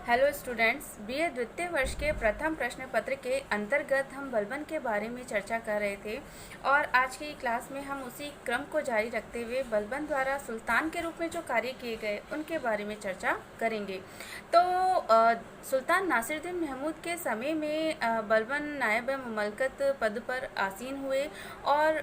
Hello students, BA द्वितीय वर्ष के प्रथम प्रश्न पत्र के अंतर्गत हम बलबन के बारे में चर्चा कर रहे थे और आज की क्लास में हम उसी क्रम को जारी रखते हुए बलबन द्वारा सुल्तान के रूप में जो कार्य किए गए उनके बारे में चर्चा करेंगे। तो सुल्तान नासिरुद्दीन महमूद के समय में बलबन नायब ममलकत पद पर आसीन हुए और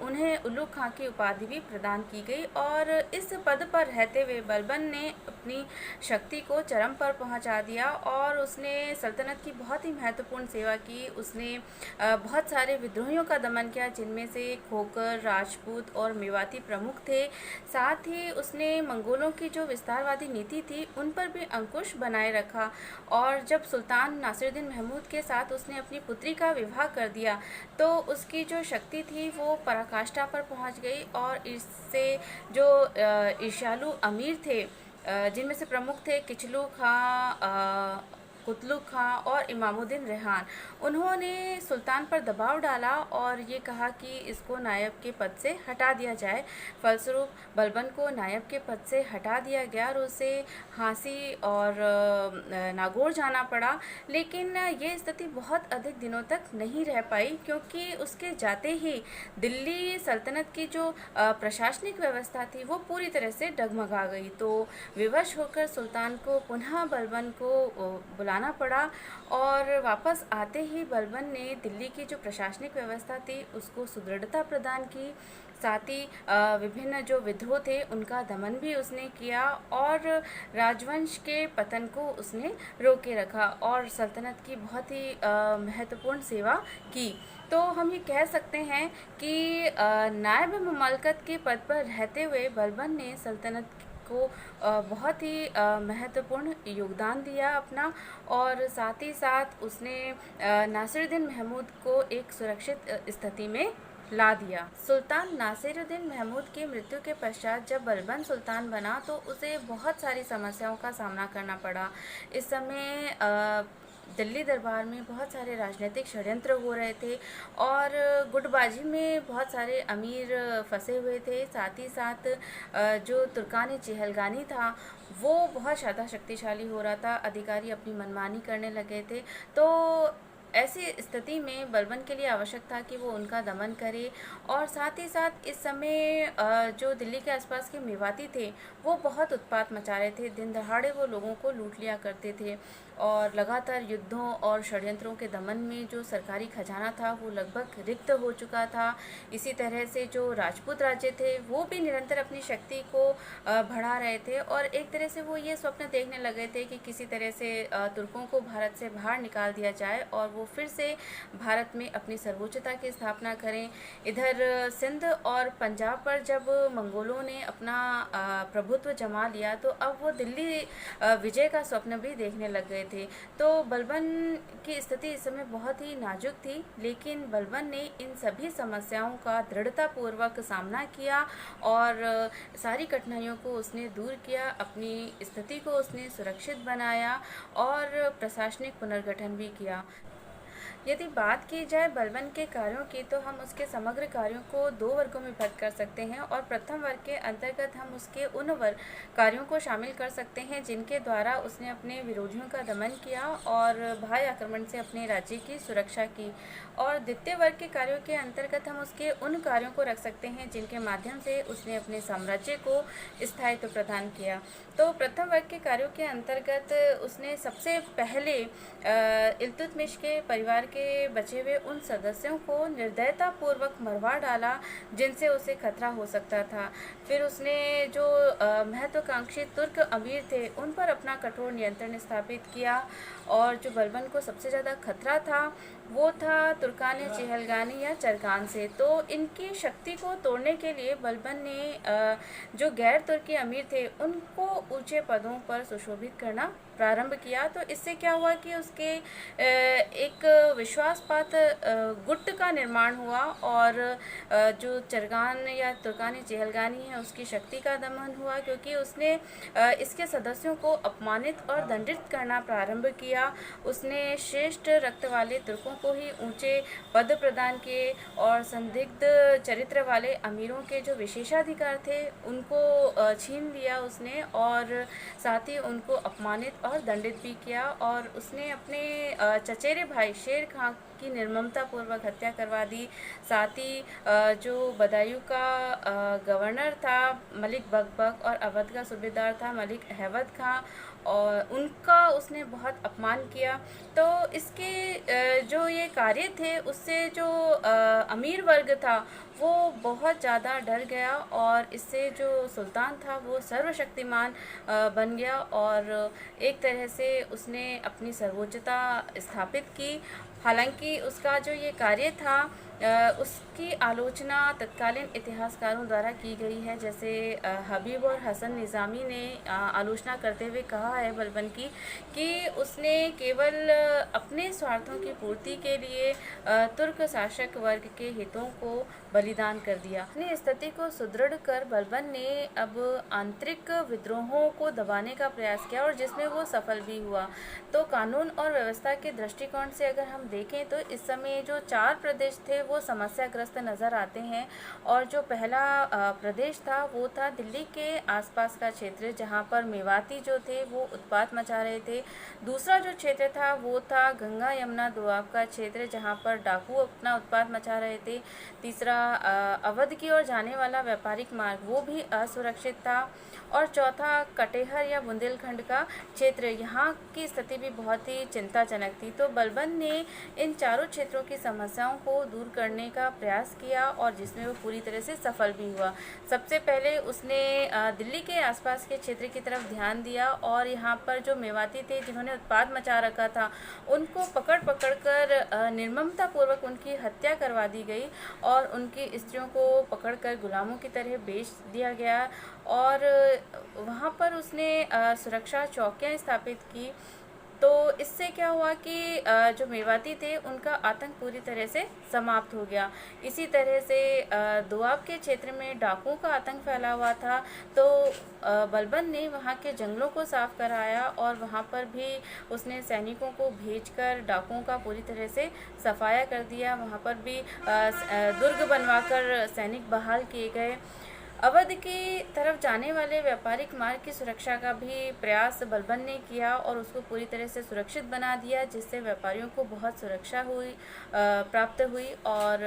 उन्हें उल्लू खां की उपाधि भी प्रदान की गई और इस पद पर रहते हुए बलबन ने अपनी शक्ति को चरम पर पहुंचा दिया और उसने सल्तनत की बहुत ही महत्वपूर्ण सेवा की। उसने बहुत सारे विद्रोहियों का दमन किया, जिनमें से खोकर, राजपूत और मेवाती प्रमुख थे। साथ ही उसने मंगोलों की जो विस्तारवादी नीति थी उन पर भी अंकुश बनाए रखा और जब सुल्तान नासिरुद्दीन महमूद के साथ उसने अपनी पुत्री का विवाह कर दिया तो उसकी जो शक्ति थी वो पराकाष्ठा पर पहुंच गई और इससे जो ईर्ष्यालु अमीर थे, जिनमें से प्रमुख थे किचलू खां, कुतलुक खां और इमामुद्दीन रेहान, उन्होंने सुल्तान पर दबाव डाला और ये कहा कि इसको नायब के पद से हटा दिया जाए। फलस्वरूप बलबन को नायब के पद से हटा दिया गया और उसे हांसी और नागौर जाना पड़ा। लेकिन ये स्थिति बहुत अधिक दिनों तक नहीं रह पाई, क्योंकि उसके जाते ही दिल्ली सल्तनत की जो प्रशासनिक व्यवस्था थी वो पूरी तरह से डगमगा गई। तो विवश होकर सुल्तान को पुनः बलबन को बुलाना पड़ा और वापस आते ही बलबन ने दिल्ली की जो प्रशासनिक व्यवस्था थी उसको सुदृढ़ता प्रदान की। साथ ही विभिन्न जो विद्रोह थे उनका दमन भी उसने किया और राजवंश के पतन को उसने रोके रखा और सल्तनत की बहुत ही महत्वपूर्ण सेवा की। तो हम ये कह सकते हैं कि नायब ममलकत के पद पर रहते हुए बलबन ने सल्तनत को बहुत ही महत्वपूर्ण योगदान दिया अपना और साथ ही साथ उसने नासिरुद्दीन महमूद को एक सुरक्षित स्थिति में ला दिया। सुल्तान नासिरुद्दीन महमूद की मृत्यु के पश्चात जब बलबन सुल्तान बना तो उसे बहुत सारी समस्याओं का सामना करना पड़ा। इस समय दिल्ली दरबार में बहुत सारे राजनीतिक षड्यंत्र हो रहे थे और गुटबाजी में बहुत सारे अमीर फंसे हुए थे। साथ ही साथ जो तुर्कान चहलगानी था वो बहुत ज़्यादा शक्तिशाली हो रहा था, अधिकारी अपनी मनमानी करने लगे थे। तो ऐसी स्थिति में बलबन के लिए आवश्यक था कि वो उनका दमन करे और साथ ही साथ इस समय जो दिल्ली के आसपास के मेवाती थे वो बहुत उत्पात मचा रहे थे। दिन दहाड़े वो लोगों को लूट लिया करते थे और लगातार युद्धों और षड्यंत्रों के दमन में जो सरकारी खजाना था वो लगभग रिक्त हो चुका था। इसी तरह से जो राजपूत राज्य थे वो भी निरंतर अपनी शक्ति को बढ़ा रहे थे और एक तरह से वो ये स्वप्न देखने लगे थे कि किसी तरह से तुर्कों को भारत से बाहर निकाल दिया जाए और वो फिर से भारत में अपनी सर्वोच्चता की स्थापना करें। इधर सिंध और पंजाब पर जब मंगोलों ने अपना प्रभुत्व जमा लिया तो अब वो दिल्ली विजय का स्वप्न भी देखने लग गए थे। तो बलबन की स्थिति इस समय बहुत ही नाजुक थी, लेकिन बलबन ने इन सभी समस्याओं का दृढ़तापूर्वक सामना किया और सारी कठिनाइयों को उसने दूर किया, अपनी स्थिति को उसने सुरक्षित बनाया और प्रशासनिक पुनर्गठन भी किया। यदि बात की जाए बलबन के कार्यों की तो हम उसके समग्र कार्यों को दो वर्गों में विभक्त कर सकते हैं और प्रथम वर्ग के अंतर्गत हम उसके उन कार्यों को शामिल कर सकते हैं जिनके द्वारा उसने अपने विरोधियों का दमन किया और बाह्य आक्रमण से अपने राज्य की सुरक्षा की। और द्वितीय वर्ग के कार्यों के अंतर्गत हम उसके उन कार्यों को रख सकते हैं जिनके माध्यम से उसने अपने साम्राज्य को स्थायित्व प्रदान किया। तो प्रथम वर्ग के कार्यों के अंतर्गत उसने सबसे पहले इल्तुतमिश के परिवार के बचे हुए उन सदस्यों को निर्दयतापूर्वक मरवा डाला जिनसे उसे खतरा हो सकता था। फिर उसने जो महत्वाकांक्षी तुर्क अमीर थे उन पर अपना कठोर नियंत्रण स्थापित किया और जो बलबन को सबसे ज़्यादा खतरा था वो था तुर्कान चहलगानी या चरकान से। तो इनकी शक्ति को तोड़ने के लिए बलबन ने जो गैर तुर्की अमीर थे उनको ऊंचे पदों पर सुशोभित करना प्रारंभ किया। तो इससे क्या हुआ कि उसके एक विश्वासपात गुट का निर्माण हुआ और जो चरगान या तुर्कान चहलगानी है उसकी शक्ति का दमन हुआ, क्योंकि उसने इसके सदस्यों को अपमानित और दंडित करना प्रारंभ किया। उसने श्रेष्ठ रक्त वाले तुर्कों को ही ऊंचे पद प्रदान किए और संदिग्ध चरित्र वाले अमीरों के जो विशेषाधिकार थे उनको छीन लिया उसने, और साथ ही उनको अपमानित और दंडित भी किया, और उसने अपने चचेरे भाई शेर खां की निर्ममता पूर्वक हत्या करवा दी। साथ ही जो बदायूं का गवर्नर था मलिक बकबक, और अवध का सूबेदार था मलिक अहमद खां, और उनका उसने बहुत अपमान किया। तो इसके जो ये कार्य थे उससे जो अमीर वर्ग था वो बहुत ज़्यादा डर गया, और इससे जो सुल्तान था वो सर्वशक्तिमान बन गया, और एक तरह से उसने अपनी सर्वोच्चता स्थापित की। हालांकि उसका जो ये कार्य था उसकी आलोचना तत्कालीन इतिहासकारों द्वारा की गई है। जैसे हबीब और हसन निज़ामी ने आलोचना करते हुए कहा है बलबन की कि उसने केवल अपने स्वार्थों की पूर्ति के लिए तुर्क शासक वर्ग के हितों को बलिदान कर दिया। अपनी स्थिति को सुदृढ़ कर बलबन ने अब आंतरिक विद्रोहों को दबाने का प्रयास किया, और जिसमें वो सफल भी हुआ। तो कानून और व्यवस्था के दृष्टिकोण से अगर हम देखें तो इस समय जो 4 प्रदेश थे वो समस्याग्रस्त नज़र आते हैं। और जो पहला प्रदेश था वो था दिल्ली के आसपास का क्षेत्र, जहाँ पर मेवाती जो थे वो उत्पात मचा रहे थे। दूसरा जो क्षेत्र था वो था गंगा यमुना दोआब का क्षेत्र, जहाँ पर डाकू अपना उत्पात मचा रहे थे। तीसरा अवध की ओर जाने वाला व्यापारिक मार्ग वो भी असुरक्षित था। और चौथा कटेहर या बुंदेलखंड का क्षेत्र, यहाँ की स्थिति भी बहुत ही चिंताजनक थी। तो बलबन ने इन चारों क्षेत्रों की समस्याओं को दूर करने का प्रयास किया, और जिसमें वो पूरी तरह से सफल भी हुआ। सबसे पहले उसने दिल्ली के आसपास के क्षेत्र की तरफ ध्यान दिया, और यहाँ पर जो मेवाती थे जिन्होंने उत्पात मचा रखा था उनको पकड़ कर निर्ममतापूर्वक उनकी हत्या करवा दी गई, और उनकी स्त्रियों को पकड़कर गुलामों की तरह बेच दिया गया। और वहाँ पर उसने सुरक्षा चौकियाँ स्थापित की। तो इससे क्या हुआ कि जो मेवाती थे उनका आतंक पूरी तरह से समाप्त हो गया। इसी तरह से दोआब के क्षेत्र में डाकुओं का आतंक फैला हुआ था। तो बलबन ने वहाँ के जंगलों को साफ कराया, और वहाँ पर भी उसने सैनिकों को भेजकर डाकुओं का पूरी तरह से सफाया कर दिया। वहाँ पर भी दुर्ग बनवाकर सैनिक बहाल किए गए। अवध की तरफ जाने वाले व्यापारिक मार्ग की सुरक्षा का भी प्रयास बलबन ने किया, और उसको पूरी तरह से सुरक्षित बना दिया, जिससे व्यापारियों को बहुत सुरक्षा प्राप्त हुई, और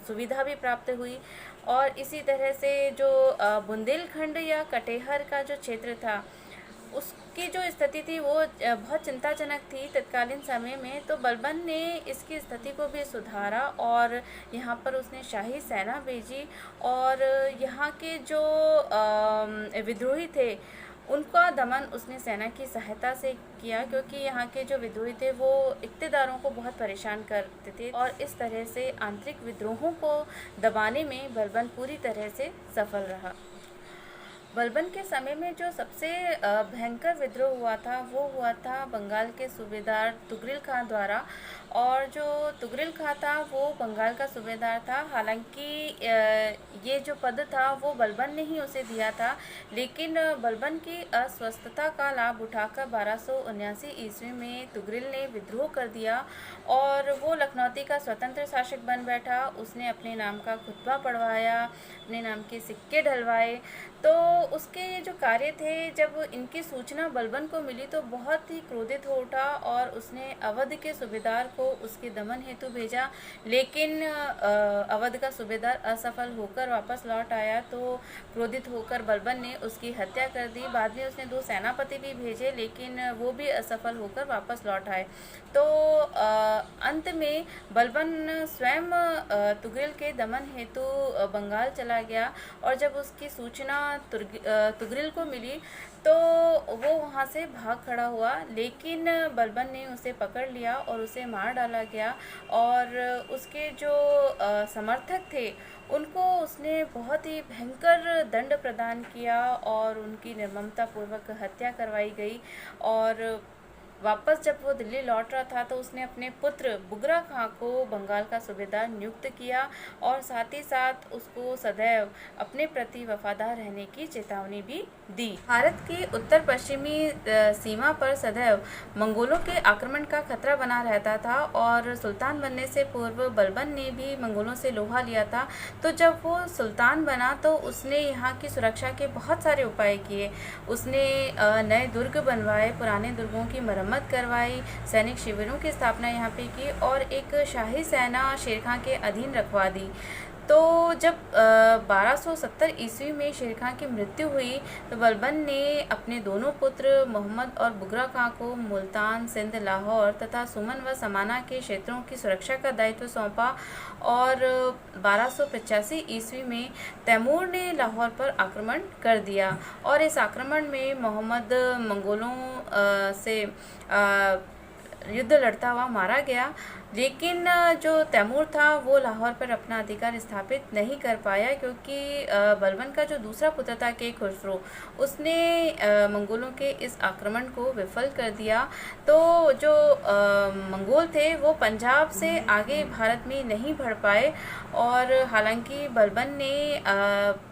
सुविधा भी प्राप्त हुई। और इसी तरह से जो बुंदेलखंड या कटेहर का जो क्षेत्र था उसकी जो स्थिति थी वो बहुत चिंताजनक थी तत्कालीन समय में। तो बलबन ने इसकी स्थिति को भी सुधारा, और यहाँ पर उसने शाही सेना भेजी, और यहाँ के जो विद्रोही थे उनका दमन उसने सेना की सहायता से किया, क्योंकि यहाँ के जो विद्रोही थे वो इक़्तिदारों को बहुत परेशान करते थे, और इस तरह से आंतरिक विद्रोहों को दबाने में बलबन पूरी तरह से सफल रहा। बलबन के समय में जो सबसे भयंकर विद्रोह हुआ था वो हुआ था बंगाल के सूबेदार तुगरिल खां द्वारा। और जो तुगरिल खां था वो बंगाल का सूबेदार था। हालांकि ये जो पद था वो बलबन ने ही उसे दिया था, लेकिन बलबन की अस्वस्थता का लाभ उठाकर 1279 ईस्वी में तुगरिल ने विद्रोह कर दिया, और वो लखनौती का स्वतंत्र शासक बन बैठा। उसने अपने नाम का खुतबा पढ़वाया, अपने नाम के सिक्के ढलवाए। तो उसके ये जो कार्य थे, जब इनकी सूचना बलबन को मिली तो बहुत ही क्रोधित हो उठा, और उसने अवध के सूबेदार को उसके दमन हेतु भेजा। लेकिन अवध का सूबेदार असफल होकर वापस लौट आया, तो क्रोधित होकर बलबन ने उसकी हत्या कर दी। बाद में उसने 2 सेनापति भी भेजे, लेकिन वो भी असफल होकर वापस लौट आए। तो अंत में बलबन स्वयं तुगरिल के दमन हेतु बंगाल चला गया, और जब उसकी सूचना तुगरिल को मिली तो वो वहाँ से भाग खड़ा हुआ, लेकिन बलबन ने उसे पकड़ लिया और उसे मार डाला गया। और उसके जो समर्थक थे उनको उसने बहुत ही भयंकर दंड प्रदान किया, और उनकी निर्ममतापूर्वक हत्या करवाई गई। और वापस जब वो दिल्ली लौट रहा था तो उसने अपने पुत्र बुगरा खां को बंगाल का सूबेदार नियुक्त किया और साथ ही साथ उसको सदैव अपने प्रति वफादार रहने की चेतावनी भी दी। भारत की उत्तर पश्चिमी सीमा पर सदैव मंगोलों के आक्रमण का खतरा बना रहता था और सुल्तान बनने से पूर्व बलबन ने भी मंगोलों से लोहा लिया था। तो जब वो सुल्तान बना तो उसने यहाँ की सुरक्षा के बहुत सारे उपाय किए। उसने नए दुर्ग बनवाए, पुराने दुर्गों की मरम्मत करवाई, सैनिक शिविरों की स्थापना यहाँ पे की और एक शाही सेना शेर खां के अधीन रखवा दी। तो जब 1270 ईस्वी में शेर खां की मृत्यु हुई तो बलबन ने अपने दोनों पुत्र मोहम्मद और बुगरा खां को मुल्तान, सिंध, लाहौर तथा सुमन व समाना के क्षेत्रों की सुरक्षा का दायित्व सौंपा और 1285 ईस्वी में तैमूर ने लाहौर पर आक्रमण कर दिया और इस आक्रमण में मोहम्मद मंगोलों से युद्ध लड़ता हुआ मारा गया। लेकिन जो तैमूर था वो लाहौर पर अपना अधिकार स्थापित नहीं कर पाया क्योंकि बलबन का जो दूसरा पुत्र था के खुसरो, उसने मंगोलों के इस आक्रमण को विफल कर दिया। तो जो मंगोल थे वो पंजाब से आगे भारत में नहीं बढ़ पाए और हालांकि बलबन ने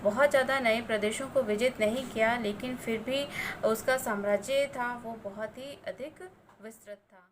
बहुत ज़्यादा नए प्रदेशों को विजित नहीं किया, लेकिन फिर भी उसका साम्राज्य था वो बहुत ही अधिक विस्तृत था।